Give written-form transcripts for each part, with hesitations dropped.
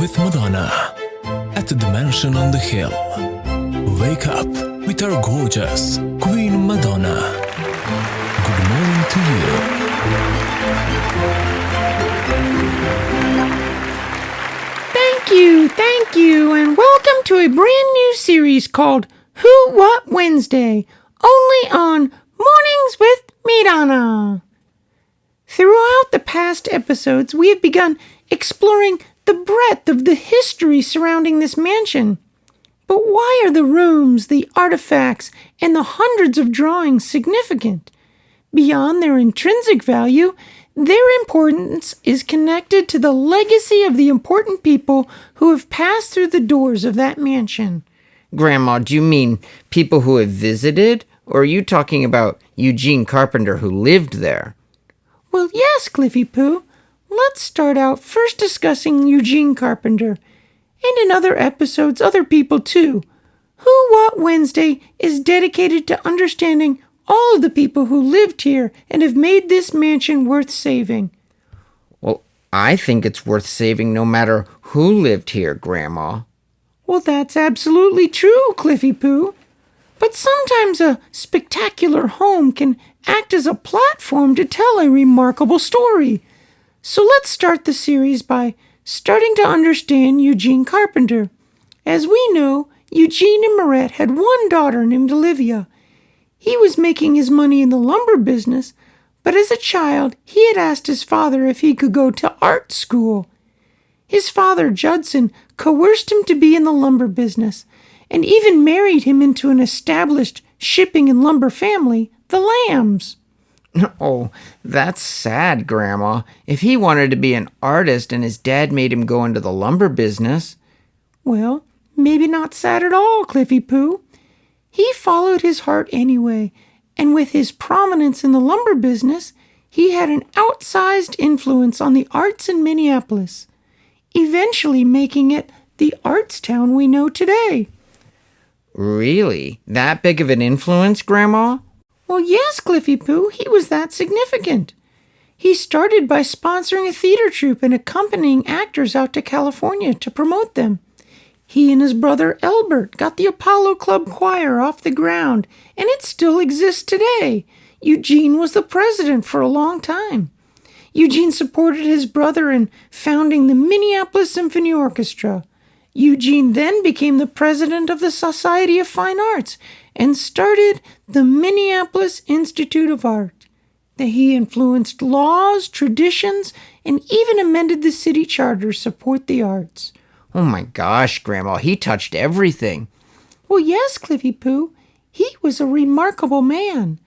with Madonna at the mansion on the hill. Wake up with our gorgeous Queen Madonna. Good morning to you. Thank you, and welcome to a brand new series called Who What Wednesday, only on Mornings with Madonna. Throughout the past episodes, we have begun exploring the breadth of the history surrounding this mansion. But why are the rooms, the artifacts, and the hundreds of drawings significant? Beyond their intrinsic value, their importance is connected to the legacy of the important people who have passed through the doors of that mansion. Grandma, do you mean people who have visited? Or are you talking about Eugene Carpenter who lived there? Well, yes, Cliffy Pooh. Let's start out first discussing Eugene Carpenter, and in other episodes, other people too. Who What Wednesday is dedicated to understanding all of the people who lived here and have made this mansion worth saving. Well, I think it's worth saving no matter who lived here, Grandma. Well, that's absolutely true, Cliffy Pooh. But sometimes a spectacular home can act as a platform to tell a remarkable story. So let's start the series by starting to understand Eugene Carpenter. As we know, Eugene and Merrette had one daughter named Olivia. He was making his money in the lumber business, but as a child, he had asked his father if he could go to art school. His father, Judson, coerced him to be in the lumber business, and even married him into an established shipping and lumber family, the Lambs. Oh, that's sad, Grandma. If he wanted to be an artist and his dad made him go into the lumber business. Well, maybe not sad at all, Cliffy Pooh. He followed his heart anyway, and with his prominence in the lumber business, he had an outsized influence on the arts in Minneapolis, eventually making it the arts town we know today. Really? That big of an influence, Grandma? Well, yes, Cliffy Pooh, he was that significant. He started by sponsoring a theater troupe and accompanying actors out to California to promote them. He and his brother Elbert got the Apollo Club Choir off the ground, and it still exists today. Eugene was the president for a long time. Eugene supported his brother in founding the Minneapolis Symphony Orchestra. Eugene then became the president of the Society of Fine Arts and started the Minneapolis Institute of Art. He influenced laws, traditions, and even amended the city charter to support the arts. Oh my gosh, Grandma, he touched everything. Well, yes, Cliffy Pooh, he was a remarkable man.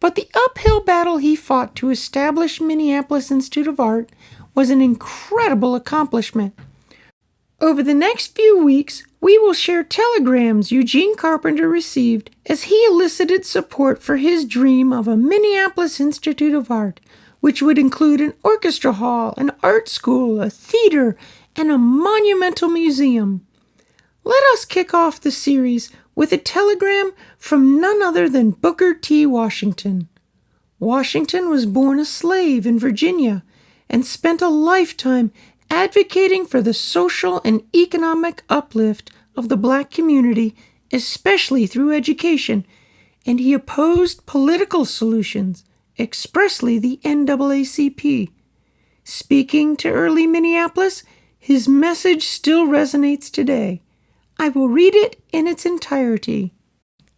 But the uphill battle he fought to establish Minneapolis Institute of Art was an incredible accomplishment. Over the next few weeks, we will share telegrams Eugene Carpenter received as he elicited support for his dream of a Minneapolis Institute of Art, which would include an orchestra hall, an art school, a theater, and a monumental museum. Let us kick off the series with a telegram from none other than Booker T. Washington. Washington was born a slave in Virginia and spent a lifetime advocating for the social and economic uplift of the black community, especially through education, and he opposed political solutions, expressly the NAACP. Speaking to early Minneapolis, his message still resonates today. I will read it in its entirety.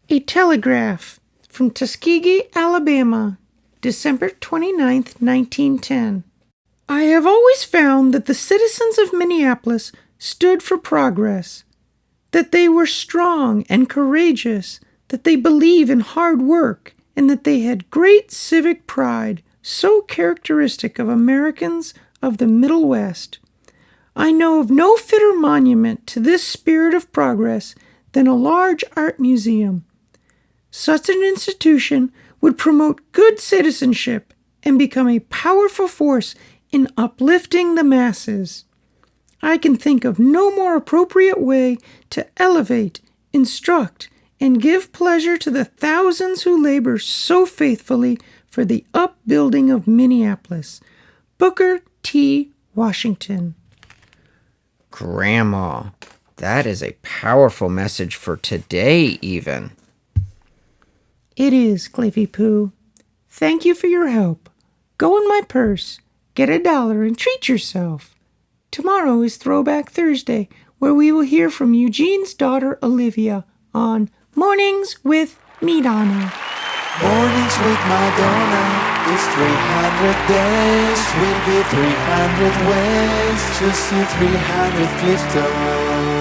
A telegraph from Tuskegee, Alabama, December 29, 1910. I have always found that the citizens of Minneapolis stood for progress, that they were strong and courageous, that they believe in hard work, and that they had great civic pride, so characteristic of Americans of the Middle West. I know of no fitter monument to this spirit of progress than a large art museum. Such an institution would promote good citizenship and become a powerful force in uplifting the masses. I can think of no more appropriate way to elevate, instruct, and give pleasure to the thousands who labor so faithfully for the upbuilding of Minneapolis. Booker T. Washington. Grandma, that is a powerful message for today, even. It is, Cliffy Pooh. Thank you for your help. Go in my purse, get $1, and treat yourself. Tomorrow is Throwback Thursday, where we will hear from Eugene's daughter, Olivia, on Mornings with Madonna. Mornings with Madonna is 300 days. Will be 300 ways to see 300 Clifton.